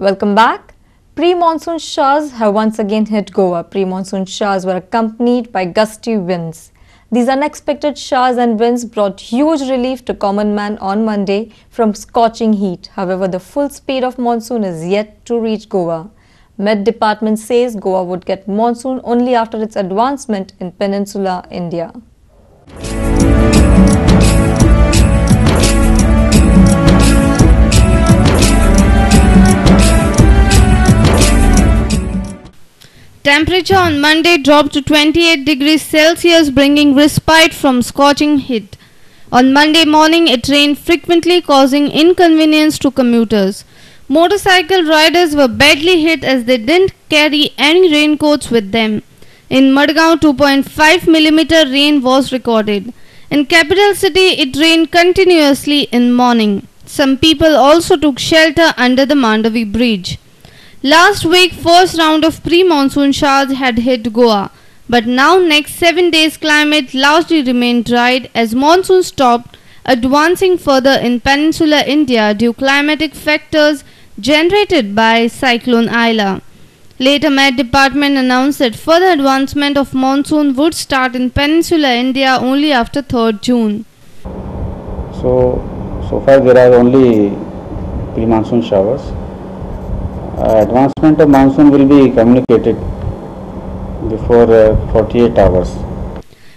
Welcome back. Pre-monsoon showers have once again hit Goa. Pre-monsoon showers were accompanied by gusty winds. These unexpected showers and winds brought huge relief to common man on Monday from scorching heat. However, the full speed of monsoon is yet to reach Goa. Met Department says Goa would get monsoon only after its advancement in Peninsula India. Temperature on Monday dropped to 28 degrees Celsius, bringing respite from scorching heat. On Monday morning, it rained frequently, causing inconvenience to commuters. Motorcycle riders were badly hit as they didn't carry any raincoats with them. In Madgaon, 2.5 mm rain was recorded. In capital city, it rained continuously in morning. Some people also took shelter under the Mandavi bridge. Last week, first round of pre-monsoon showers had hit Goa, but now next 7 days climate largely remained dried as monsoon stopped advancing further in Peninsular India due climatic factors generated by Cyclone Aila. Later, Met Department announced that further advancement of monsoon would start in Peninsular India only after 3rd June. So far there are only pre-monsoon showers. Advancement of monsoon will be communicated before 48 hours.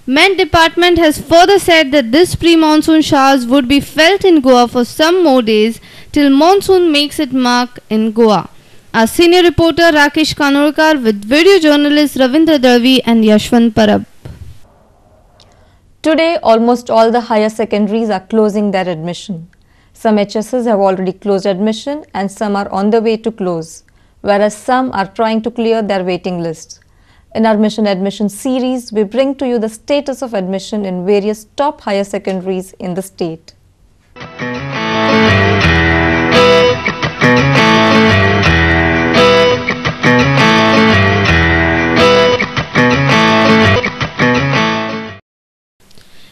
Met Department has further said that this pre-monsoon showers would be felt in Goa for some more days till monsoon makes its mark in Goa. Our senior reporter Rakesh Kanorkar with video journalists Ravindra Darvi and Yashwant Parab. Today, almost all the higher secondaries are closing their admission. Some HSs have already closed admission and some are on the way to close, whereas some are trying to clear their waiting lists. In our Mission Admission series, we bring to you the status of admission in various top higher secondaries in the state.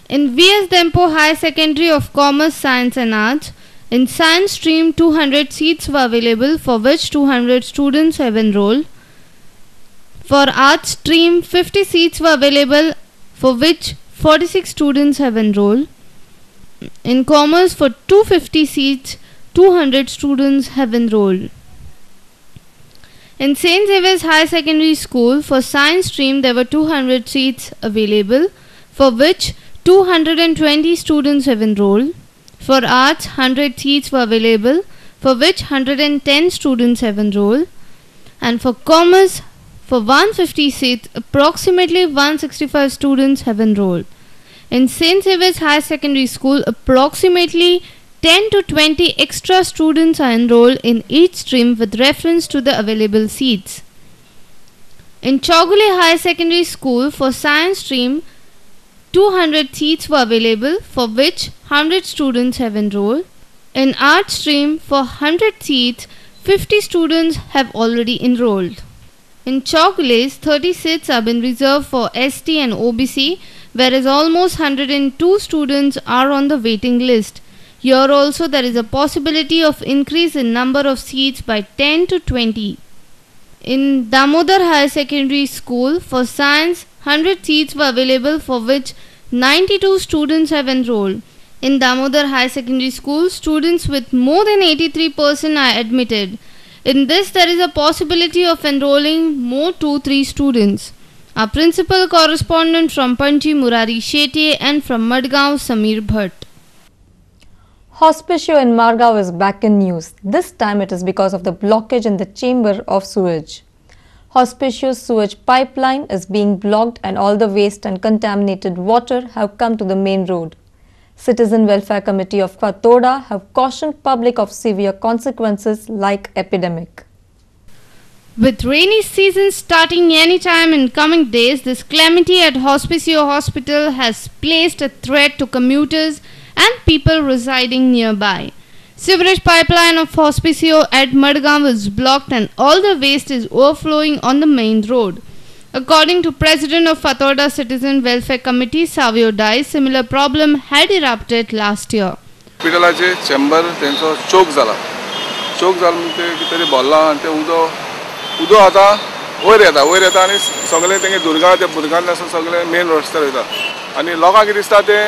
In VS Dempo High Secondary of Commerce, Science and Arts, in Science stream 200 seats were available for which 200 students have enrolled. For Arts stream 50 seats were available for which 46 students have enrolled. In Commerce for 250 seats 200 students have enrolled. In St. Xavier's High Secondary School for Science stream there were 200 seats available for which 220 students have enrolled. For Arts, 100 seats were available, for which 110 students have enrolled. And for Commerce, for 150 seats, approximately 165 students have enrolled. In St. Xavier's High Secondary School, approximately 10 to 20 extra students are enrolled in each stream with reference to the available seats. In Chogule High Secondary School, for Science stream, 200 seats were available for which 100 students have enrolled. In Art stream for 100 seats, 50 students have already enrolled. In Chogles, 30 seats have been reserved for ST and OBC, whereas almost 102 students are on the waiting list. Here also there is a possibility of increase in number of seats by 10 to 20. In Damodar Higher Secondary School for Science, 100 seats were available for which 92 students have enrolled. In Damodar High Secondary School, students with more than 83% are admitted. In this, there is a possibility of enrolling more 2-3 students. Our principal correspondent from Panji Murari Shetye and from Madgaon Samir Bhatt. Hospicio in Margao is back in news. This time it is because of the blockage in the chamber of sewage. Hospicio's sewage pipeline is being blocked and all the waste and contaminated water have come to the main road. Citizen Welfare Committee of Katoda have cautioned public of severe consequences like epidemic. With rainy season starting anytime in coming days, this calamity at Hospicio Hospital has placed a threat to commuters and people residing nearby. Sewerage pipeline of Hospicio at Madgaon is blocked and all the waste is overflowing on the main road. According to President of Katoda Citizen Welfare Committee, Savio Dai, similar problem had erupted last year. हॉस्पिटलाचे chamber तेंचो choke जाला. चोक जालें म्हणून ते कितें तरी भरलां आनी तें उदक आतां वयर येता आनी सगळें तेंगे दुर्गा त्या बुरगांतल्यान सगळें मेन रस्त्यार वयता आनी लोकांक कितें दिसता तें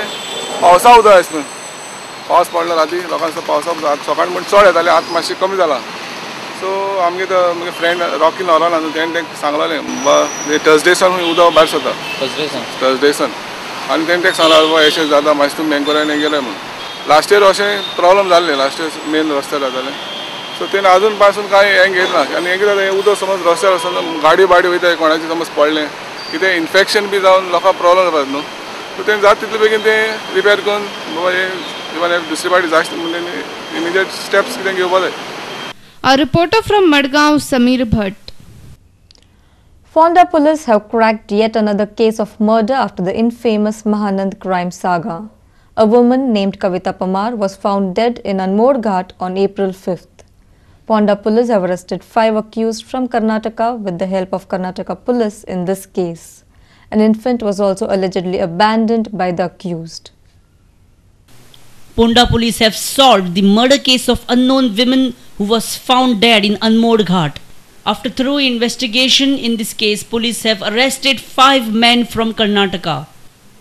पावसा उदक आसा न्हू पावस पडलो राती लोकांचो पावसा उदक आतां सकाळीं म्हण चड येतालें आतां मातशें कमी जालां सो आमगे म्हगे फ्रेंड रॉकी नॉरान न्हू तेणें तेंका सांगलेलें थर्सडेसान उदक भायर सरता थर्सडेसान आनी तेणें तेका सांगलें बाबा अशें जाता मातशें तुमी बँकोरान गेले म्हणून लास्ट इयर अशें प्रॉब्लम जाल्लें लास्ट इयर मेन रस्त्यार जातालें सो तेणें आजून पासून कांय हें घेतना आनी हें कितें जाता उदक समज रस्त्यार आसतना गाडी वयता कोणाची समज पडलें कितें इन्फेक्शन बी जावन लोकांक प्रॉब्लम जातात न्हू सो तेणें जाता तितले बेगीन तें रिपेर करून बाबा हें इवन दुसरी फावटी जास्त म्हणजे इमिजिएट स्टेप्स कितें घेवपाक जाय. A reporter from Madgaon, Sameer Bhatt. Fonda police have cracked yet another case of murder after the infamous Mahanand crime saga. A woman named Kavita Pamar was found dead in Anmod Ghat on April 5th. Fonda police have arrested 5 accused from Karnataka with the help of Karnataka police in this case. An infant was also allegedly abandoned by the accused. Ponda police have solved the murder case of unknown woman who was found dead in Anmod Ghat. After thorough investigation in this case, police have arrested 5 men from Karnataka.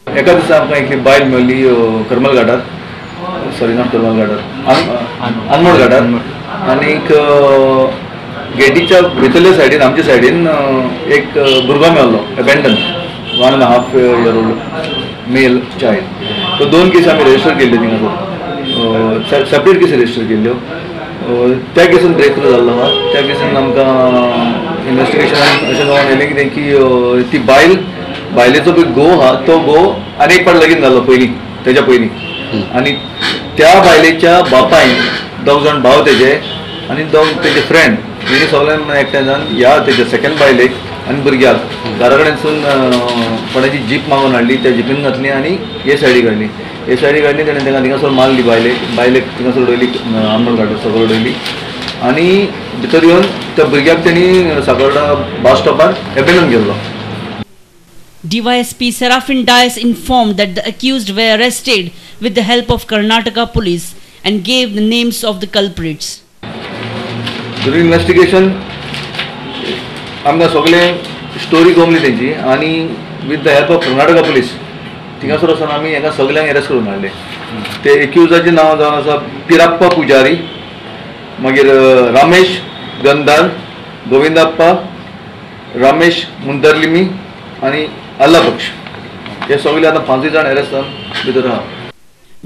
एका दिसा आमकां एक बायल मेळ्ळी करमल घाटार sorry not Karmal घाटार अनमोड घाटार आनीक गेटीच्या भितरल्या सायडीन आमच्या सायडीन एक भुरगो मेळ्ळो abandon 1.5 year old male child तो 2 केस आमी रजिस्टर केल्ले थिंगासर सेपरेट केसी रजिस्टर केल्ल्यो त्या केसान ब्रेक थ्रू जाल्लो आहा त्या केसान आमकां इन्वेस्टिगेशनान अशें जावन येयलें कितें की ती बायलेचो पळय घोव आहा तो घोव आनी एक फावट लगीन जाल्लो पयलीं तेच्या पयलीं आनी त्या बायलेच्या बापायन 2 जाण भाव तेजे आनी 2 तेजे फ्रेंड हेणी सगळ्यांनी एकठांय जावन ह्या तेच्या सेकंड बायलेक आनी भुरग्याक घरा कडेनसून कोणाची जीप मागून हाडली त्या जीपीन घातली आनी हे सायडीक हाडली तेणें तांकां थिंगासर मारली बायलेक थिंगासर उडयली अनमोड घाटार सकयल उडयली आनी भितर येवन त्या भुरग्याक तेणी साकोडा बस स्टॉपार एबेंडन केल्लो. DYSP Serafin Dias informed that the accused were arrested with the help of Karnataka police and gave the names of the culprits. During investigation, आमकां सगळें स्टोरी गमली तेंची आनी with the help of Karnataka police थिंगासर वचून आमी हाका सगळ्यांक अरेस्ट करून हाडले. ते एक्युजाचें नांव जावन आसा पिराप्पा पुजारी, मागीर रमेश गंधार, गोविंदप्पा, रमेश मुंदरलिमी आनी अल्लापक्ष हे सगळे आतां 5 जाण अरेस्ट जावन भितर आहा.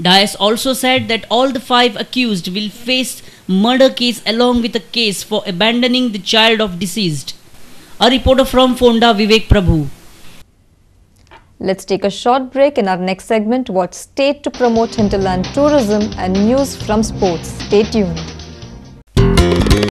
Dias also said that all the 5 accused will face murder case along with a case for abandoning the child of deceased. A reporter from Fonda, Vivek Prabhu. Let's take a short break. In our next segment, watch State to promote hinterland tourism and news from sports. Stay tuned.